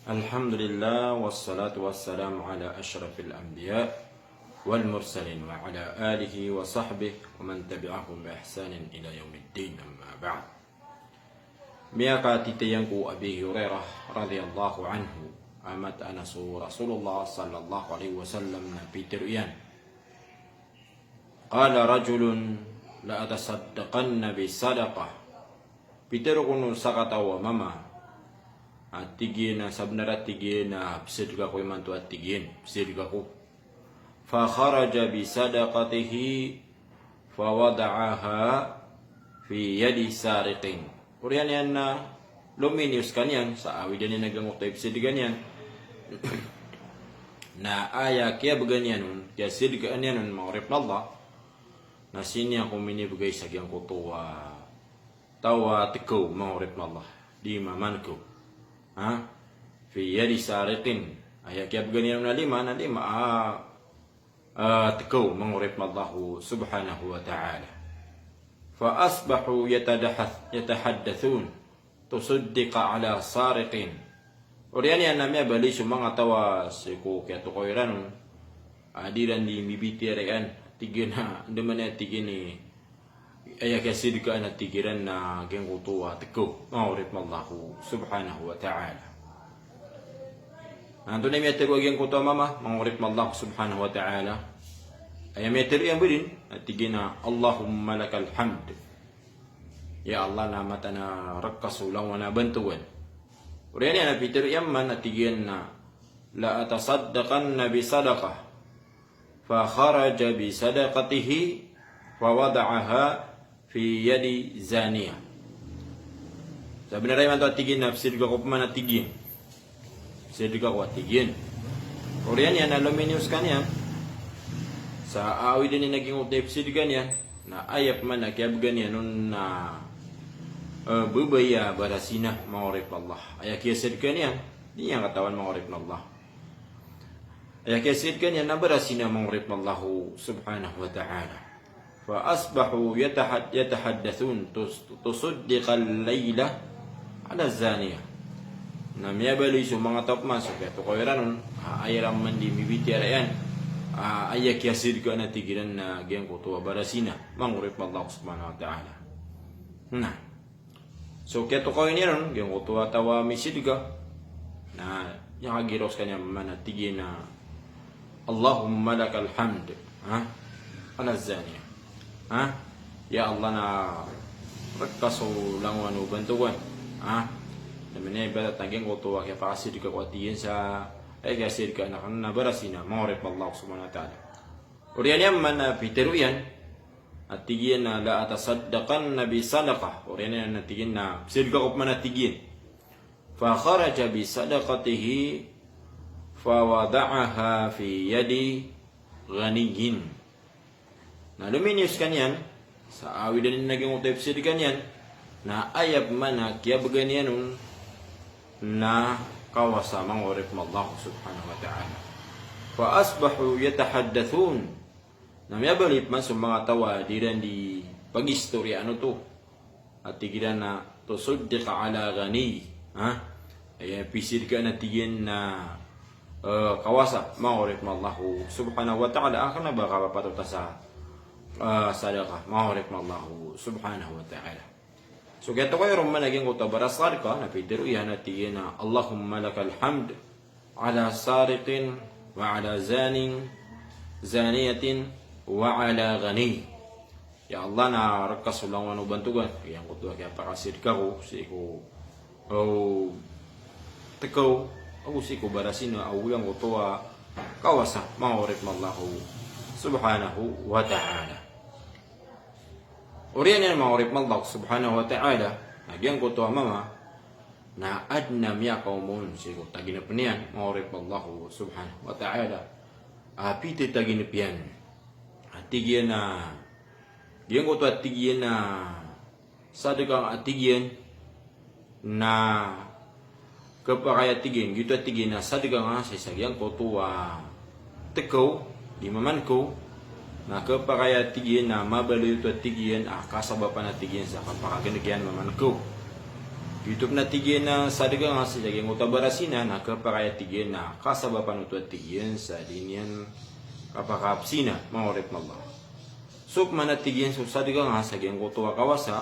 Alhamdulillah wassalatu wassalamu ala asyrafil anbiya wal mursalin wa ala alihi wa sahbihi wa man tabi'ahum bi ihsanin ila yaumiddin, amma ba'd. Miyaka titayangku Abi Hurairah radhiyallahu anhu amat anasu Rasulullah sallallahu alaihi wasallam na pitiryan. Qala rajulun la atasaddaqanna bi sadaqah. Pitero kuno sakata wa mama atigin na sabnara tigin na bisid ka ko iman to atigin bisid ka ko fa kharaja bi sadaqatihi fa wada'aha fi yadi sariqin. Kurian yan na luminius kanyan sa awi din nagangok tayo bisid ganyan na aya kaya baganyan kaya sid ganyan maurip na Allah na sinya ko minibigay sa gyang ko tuwa tawa tikaw maurip na Allah di maman ko fi yadi sariqin aya kaya baganyan na lima tikaw maurip na Allah subhanahu wa ta'ala fa asbahu yatahaddathun tusaddiqa ala sariqin. Orian yan namya bali mga tawa siku kaya to koiran adiran di mibitirean tigin na naman na tigin ni aya kasid ka na tigiran na gengutuwa tiko maurip mallahu subhanahu wa ta'ala. Ando na miyatir wa gengutuwa mama maurip mallahu subhanahu wa ta'ala aya miyatir yan budin at tigin na Allahumma lakal hamd. Ya Allah na mata na rakasulang wana bantuan. Uriyan na pitir yaman at tigyan na la atasaddaqanna bi sadaqah fa kharaja bi sadaqatihi fa wada'aha fi yadi zaniya. Sabi na rin man to at tigyan na pisid ka ko pa man at tigyan. Pisid ka ko at tigyan. Uriyan yan na luminius kanyan sa awi din naging utay pisid kanyan na ayap man na kiyab ganyan nun na bubaya barasina maurip Allah. Aya kiyasid kanyan di yang katawan maurip Allah. Aya kiyasid kanyan na barasina maurip Allah subhanahu wa ta'ala. Fa asbahu yatahaddathun tusaddiqa al-layla ala zaniya. Na miyabali su mga tapman so kaya to koyranon ayaram man di mibitirayan. Aya kiyasid ka na tigiran na gyan ko tuwa barasina maurip Allah subhanahu wa ta'ala. So kaya to ko niyan yung utuwa tawa misid ka na yakagiros kanya manatigin na Allahumma lakal hamd ala zaniya ya Allah na rakkaso lang wano bantuan naman niya ibadat naging utuwa kaya pakasid ka ko atiyin sa ay kasid ka na kanina barasina maurip Allah subhanahu wa ta'ala. Uriyan yan man na pitero yan at tigin na la atasaddaqan na bi sadaqah. Uriyan na tigin na bisid ka ko man at tigin fa kharaja bi sadaqatihi fa wada'aha fi yadi ghaniyin. Na luminius kanyan sa awi din naging utay bisid kanyan na ayab man na kaya baganyan na kawasamang urip Allah subhanahu wa ta'ala. Fa asbahu yatahaddathun na miyabalip man sa mga tawa diran di pag-istorya to at tigiran na tusaddiqa ala ghani ay pisid ka na tigin na kawasa maurip Allah subhanahu wa ta'ala akan na ba kapapatuta sa sadaqah maurip Allah subhanahu wa ta'ala. So kaya to kayo man naging utabarasar ka na pidiro yan at tigin na Allahumma lakal hamd ala sariqin wa ala zaniyatin wa ala ghani. Ya Allah na rakkas ulang wano bantugan yang kutuwa kaya pakasid ka ko siku tikaw siku barasino yang kutuwa kawasa maurip mallahu subhanahu wa ta'ala. Uriyan yan maurip mallahu subhanahu wa ta'ala nagyang kutuwa mama na adnam ya kaumun siku taginapnian maurip mallahu subhanahu wa ta'ala apiti taginapian atigyan na diyan ko to atigyan na sadakang atigyan na kapakaya atigyan gito atigyan na sadakang sa isagyang ko to tikaw di maman ko na kapakaya atigyan na mabalo ito atigyan kasaba pa na atigyan sa kapakaganagyan maman ko YouTube na tigyan na sadiga nga sa jaging utabarasina na kapakaya tigyan na kasabapan utuat tigyan sa dinyan kapakapsina maorip Allah. Suk manatigyan sa sadiga nga sa jaging utuwa kawasa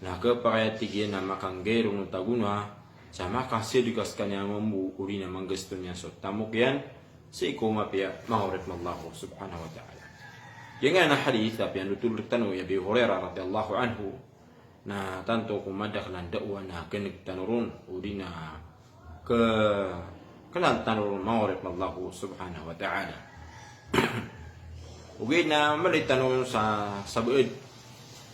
na kapakaya tigyan na makanggerong utaguna sa makasidigas kanya mambu uri na manggasto niya so tamuk yan sa ikumapya maorip Allah subhanahu wa ta'ala. Yang nga na hadith tapi yang tutuluk tanu ya Abi Hurairah radhiyallahu anhu na tanto kumadaklan dakwan na kenik tanurun udina ke kenan tanurun maurip Allah subhanahu wa ta'ala. Ugay na malit tanurun sa sabuid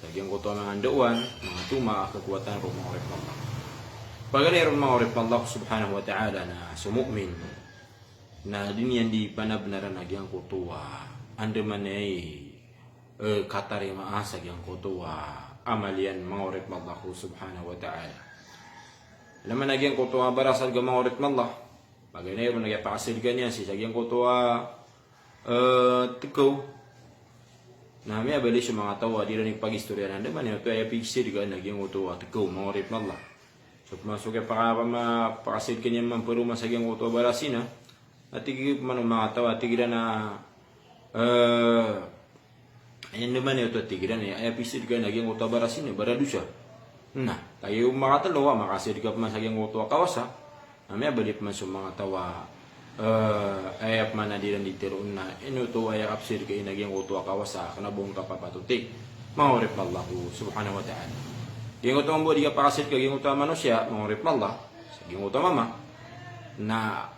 lagi ang kuto mga dakwan mga tuma kekuatan rum maurip Allah. Pagani rum maurip Allah subhanahu wa ta'ala na sumu'min na diniyan di panabnaran lagi ang kutuwa andemanay katari maasag ang kutuwa amalian maurip Allah subhanahu wa ta'ala. Laman nagyang kutuwa barasal ga maurip Allah. Bagay na yun nagyapakasil ganyan si sagyang kutuwa tikaw. Na may abali siya mga tawa di rin pag-istorya na naman yun. Ito ay apigsir ga nagyang kutuwa tikaw maurip Allah. So pumasok ay pakasil kanyan man peruma sagyang kutuwa barasina. At tigil man mga tawa tigilan na ayan naman ito tigilan ay episode ka naging utabarasin barado siya. Nah, tayo mga talawa makasid ka pa man sa gyang uto kawasa. May balik man sa mga tawa ayap man na dilan ditiron na inuto ay kapsid ka naging uto kawasa kanabong ka papatuti. Maurip Allah subhanahu wa ta'ala. Gyang uto mo di ka pakasid ka gyang uto manusia maurip Allah sa gyang uto mama na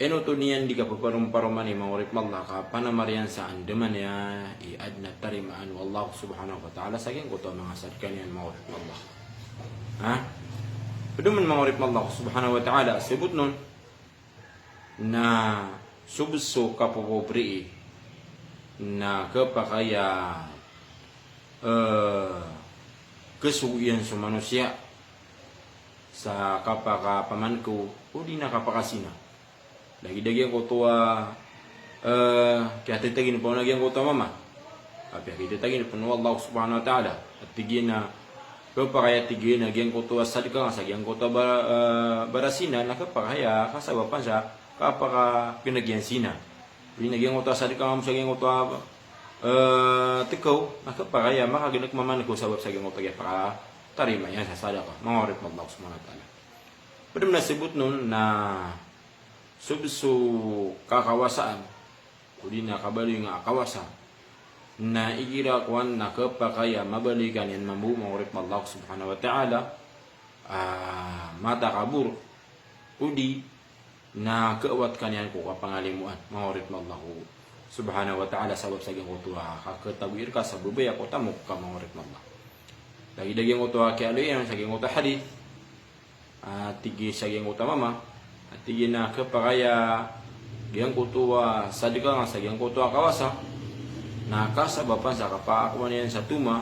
eno to niyan di ka paparum-parumani maurip Allah ka panamarian sa andaman ya iad na tarimaan wallahu subhanahu wa ta'ala saging ko to mga sadkan yan maurip Allah. Ha? Paduman maurip Allah subhanahu wa ta'ala sibut nun na subso kapopobri na kapakaya kesuian sa manusia sa kapakapamanku o di na kapakasina. Lagi-lagi ang kutuwa kaya titagin po lagi ang kutuwa mama. Kaya titagin po Allah subhanahu wa ta'ala. At tigin na kapakaya tigin na ang kutuwa sadika nga sa ang kutuwa barasina na kapakaya kasabapan siya kapaka pinagyan sina. Pinagyan kutuwa sadika nga sa ang kutuwa tikaw na kapakaya makaginak maman ko sabab sa ang kutuwa para tarima yan sa sadaka. Mangorip mo Allah subhanahu wa ta'ala. Pero nasibot nun na subso kakawasaan uli na kabali nga kawasan na igira kuan na kapakaya mabalikan yan mambu maurip Allah subhanahu wa ta'ala mata kabur uli na kaawat kanyan ko kapangalimuan maurip Allah subhanahu wa ta'ala sabab sa gingutwa kakatawir ka sa bubay ako tamok ka maurip Allah lagi-lagi ang utwa kaya aluyan sa gingutwa hadith tigi sa gingutwa mama at tigin na kapakaya giyang kutuwa sadika nga sa giyang kutuwa kawasa na kasabapan sa kapakakuan yan sa tuma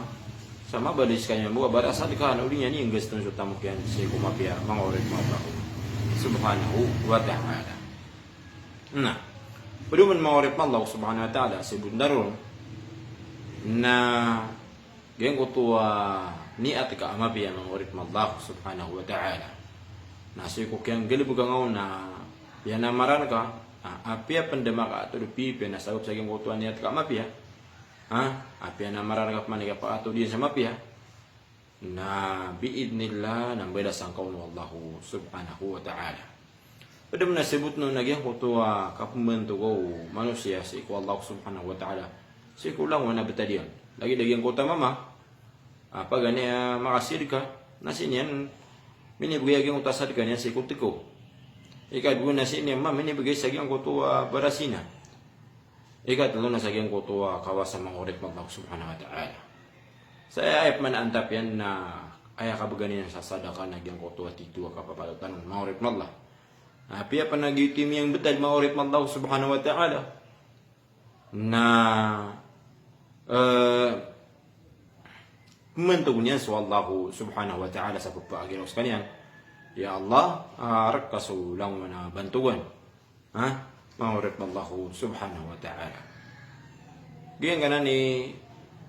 sa mabalis kanya buwa bara sadika na uli niya niyang gusto nyo tamok yan sa kumapia mga orin mga bako subhanahu wa ta'ala. Na paduman mga orin Allah subhanahu wa ta'ala sa bundaron na giyang kutuwa ni at kaamapia mga orin Allah subhanahu wa ta'ala. Nasi ko kyang galib gangaw na yan amaran ka apia pandema ka ato pipi na sabab sa gyang kutuan niya ka mapia apia na amaran ka maniga pa ato diyan sa mapia na biidnillah nang beda sang kaun wallahu subhanahu wa ta'ala. Padam nasibut no nagyang kutuwa kapumento ko manusia si ko Allah subhanahu wa ta'ala si ko lang wana betadian lagi ang kota mama apa gani makasir ka nasinyan minibigay ang utasad kanya si kutiko. Ikadwa na si Nema minibigay sa gyang kutuwa barasina. Ikatlo na sa gyang kutuwa kawasan mga ulit Allah subhanahu wa ta'ala. Sa ayap man antap yan na ay kabaganin sa sadaka na gyang kutuwa tituwa kapapalutan mga ulit Allah. Apia pa nagitim yung betad mga ulit Allah subhanahu wa ta'ala. Na Membantu niya so Allah subhanahu wa ta'ala sa pagpapagiraw sa kanya. Ya Allah, harap ka so lang na bantuan. Maurip Allah subhanahu wa ta'ala. Diyan ka na ni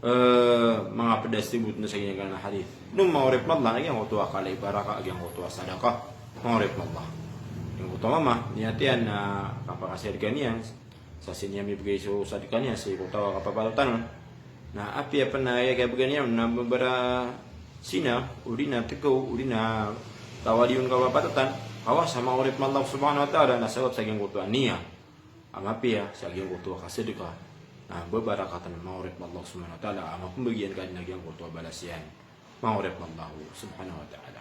mga pedas tibut na sa ganyan na hadith. Nung maurip Allah, nagyang kutuwa kalay baraka, nagyang kutuwa sadaka, maurip Allah. Yung kutuwa mama, niyatian na kapakasir kaniyan, sa sinyami bigay sa kaniya, si kutuwa kapapalutanon, na api apa na kaya baganyan, na babara sina, uli na tigaw, uli na tawali yung kapapatatan, kawa sa maurip Allah subhanahu wa ta'ala, nasawap sa ganyan kutuwa niya, ang api sa ganyan kutuwa kasidika, nah bebarakatan maurib Allah subhanahu wa ta'ala ama pembagian kan nagyang kutuwa balasian maurib Allah subhanahu wa ta'ala